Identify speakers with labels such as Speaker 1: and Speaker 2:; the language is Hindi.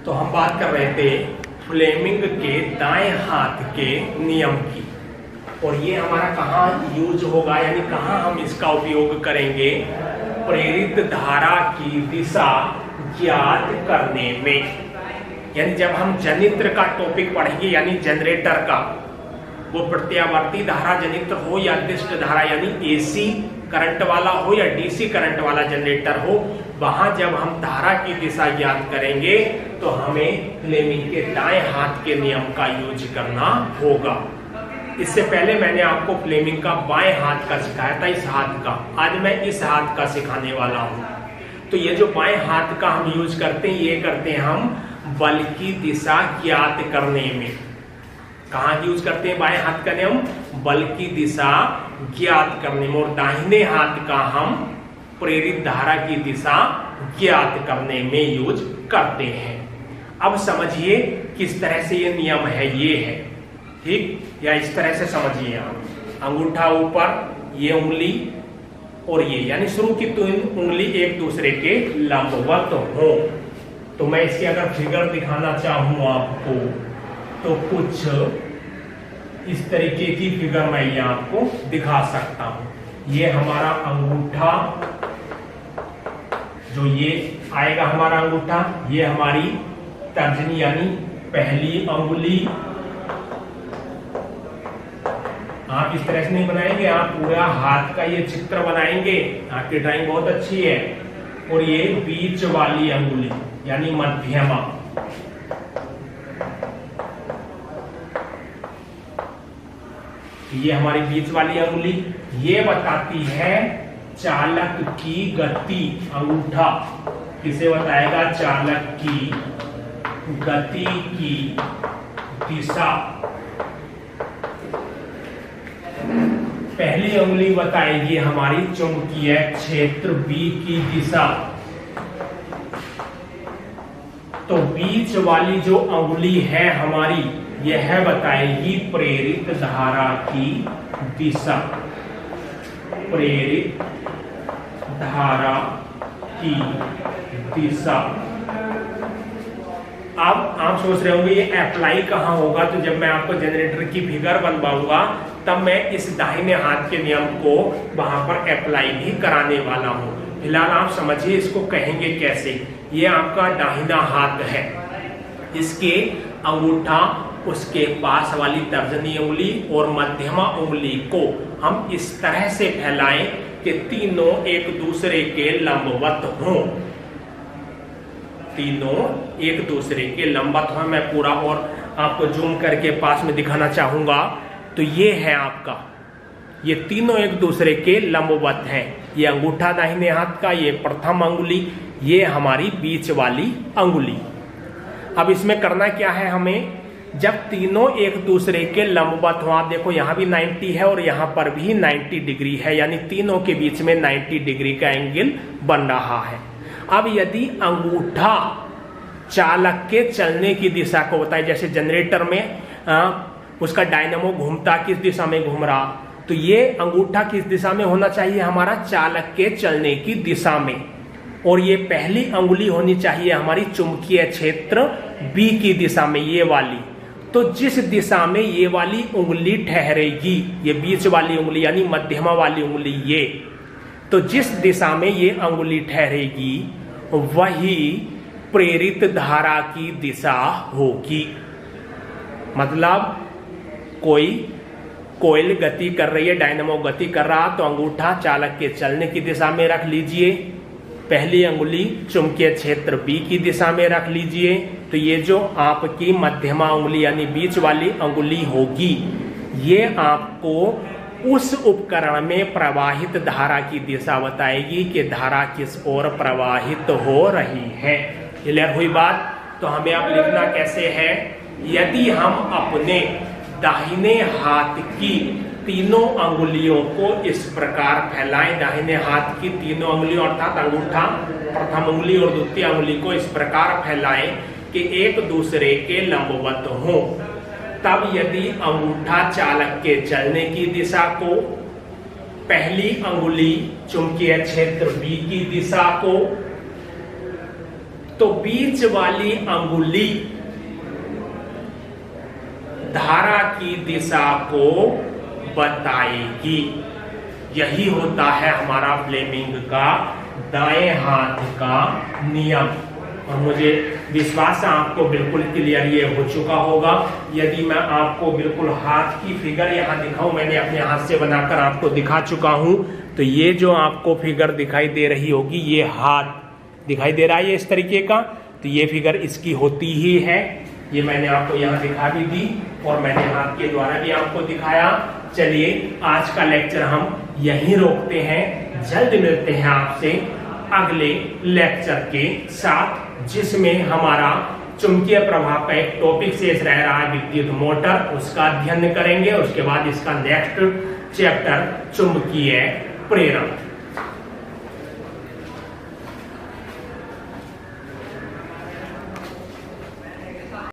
Speaker 1: तो हम बात कर रहे थे फ्लेमिंग के दाएं हाथ के नियम की, और ये हमारा कहाँ यूज होगा, यानी कहाँ हम इसका उपयोग करेंगे, प्रेरित धारा की दिशा ज्ञात करने में। यानी जब हम जनित्र का टॉपिक पढ़ेंगे, यानी जनरेटर का, वो प्रत्यावर्ती धारा जनित्र हो या दिष्ट धारा यानी एसी करंट वाला हो या डीसी करंट वाला जनरेटर हो, वहां जब हम धारा की दिशा ज्ञात करेंगे तो हमें फ्लेमिंग के दाएं हाथ के नियम का यूज करना होगा। इससे पहले मैंने आपको फ्लेमिंग का बाएं हाथ का सिखाया था, इस हाथ का। आज मैं इस हाथ का सिखाने वाला हूं। तो ये जो बाएं हाथ का हम यूज करते हैं, ये करते हैं हम बल की दिशा ज्ञात करने में। कहाँ यूज करते हैं बाएं हाथ का नियम? बल की दिशा ज्ञात करने में। और दाहिने हाथ का हम प्रेरित धारा की दिशा ज्ञात करने में यूज करते हैं। अब समझिए किस तरह से ये नियम है, ये है ठीक, या इस तरह से समझिए आप। अंगूठा ऊपर, ये उंगली और ये, यानी शुरू की तीन उंगली एक दूसरे के लंबवत हो। तो मैं इसकी अगर फिगर दिखाना चाहूं आपको तो कुछ इस तरीके की फिगर मैं ये आपको दिखा सकता हूं। ये हमारा अंगूठा, जो ये आएगा हमारा अंगूठा, ये हमारी तर्जनी यानी पहली अंगुली। आप इस तरह से नहीं बनाएंगे, आप पूरा हाथ का ये चित्र बनाएंगे। आपकी ड्राइंग बहुत अच्छी है। और ये बीच वाली अंगुली यानी मध्यमा। ये हमारी बीच वाली अंगुली, ये बताती है चालक की गति। अंगूठा किसे बताएगा? चालक की गति की दिशा। पहली उंगली बताएगी हमारी चुंबकीय क्षेत्र बी की दिशा। तो बीच वाली जो अंगुली है हमारी, यह बताएगी प्रेरित धारा की दिशा। प्रेरित धारा की दिशा। अब आप सोच रहे होंगे ये अप्लाई कहां होगा? तो जब मैं आपको जनरेटर की फिगर बनवाऊंगा तब मैं इस दाहिने हाथ के नियम को वहां पर अप्लाई भी कराने वाला हूं। फिलहाल आप समझिए इसको कहेंगे कैसे। ये आपका दाहिना हाथ है, इसके अंगूठा, उसके पास वाली तर्जनी उंगली और मध्यमा उंगली को हम इस तरह से फैलाएं कि तीनों एक दूसरे के लंबवत हों। तीनों एक दूसरे के लंबवत हों। मैं पूरा और आपको जूम करके पास में दिखाना चाहूंगा। तो ये है आपका, ये तीनों एक दूसरे के लंबवत हैं। ये अंगूठा दाहिने हाथ का, ये प्रथम अंगुली, ये हमारी बीच वाली अंगुली। अब इसमें करना क्या है हमें? जब तीनों एक दूसरे के लंबवत हो, आप देखो यहां भी 90 है और यहां पर भी 90 डिग्री है, यानी तीनों के बीच में 90 डिग्री का एंगल बन रहा है। अब यदि अंगूठा चालक के चलने की दिशा को बताए, जैसे जनरेटर में उसका डायनामो घूमता, किस दिशा में घूम रहा, तो ये अंगूठा किस दिशा में होना चाहिए? हमारा चालक के चलने की दिशा में। और ये पहली अंगुली होनी चाहिए हमारी चुंबकीय क्षेत्र बी की दिशा में, ये वाली। तो जिस दिशा में ये वाली उंगली ठहरेगी, ये बीच वाली उंगली यानी मध्यमा वाली उंगली, ये, तो जिस दिशा में ये अंगुली ठहरेगी वही प्रेरित धारा की दिशा होगी। मतलब कोई कोयल गति कर रही है, डायनामो गति कर रहा, तो अंगूठा चालक के चलने की दिशा में रख लीजिए, पहली अंगुली चुंबकीय क्षेत्र बी की दिशा में रख लीजिए। तो ये जो आपकी मध्यमा उंगली यानी बीच वाली अंगुली होगी, ये आपको उस उपकरण में प्रवाहित धारा की दिशा बताएगी कि धारा किस ओर प्रवाहित हो रही है। क्लियर हुई बात? तो हमें अब लिखना कैसे है? यदि हम अपने दाहिने हाथ की तीनों अंगुलियों को इस प्रकार फैलाएं, दाहिने हाथ की तीनों अंगुलियों अर्थात अंगूठा, प्रथम उंगली और द्वितीय अंगुली को इस प्रकार फैलाएं कि एक दूसरे के लंबवत हों, तब यदि अंगूठा चालक के चलने की दिशा को, पहली अंगुली चुंबकीय क्षेत्र बी की दिशा को तो बीच वाली अंगुली धारा की दिशा को बताएगी। यही होता है हमारा फ्लेमिंग का दाएं हाथ का नियम। और मुझे विश्वास है आपको बिल्कुल क्लियर ये हो चुका होगा। यदि मैं आपको बिल्कुल हाथ की फिगर यहाँ दिखाऊं, मैंने अपने हाथ से बनाकर आपको दिखा चुका हूं, तो ये जो आपको फिगर दिखाई दे रही होगी, ये हाथ दिखाई दे रहा है ये इस तरीके का, तो ये फिगर इसकी होती ही है। ये मैंने आपको यहाँ दिखा भी दी और मैंने हाथ के द्वारा भी आपको दिखाया। चलिए आज का लेक्चर हम यहीं रोकते हैं। जल्द मिलते हैं आपसे अगले लेक्चर के साथ, जिसमें हमारा चुंबकीय प्रभाव का एक टॉपिक शेष रह रहा है, विद्युत मोटर, उसका अध्ययन करेंगे। उसके बाद इसका नेक्स्ट चैप्टर चुंबकीय प्रेरण।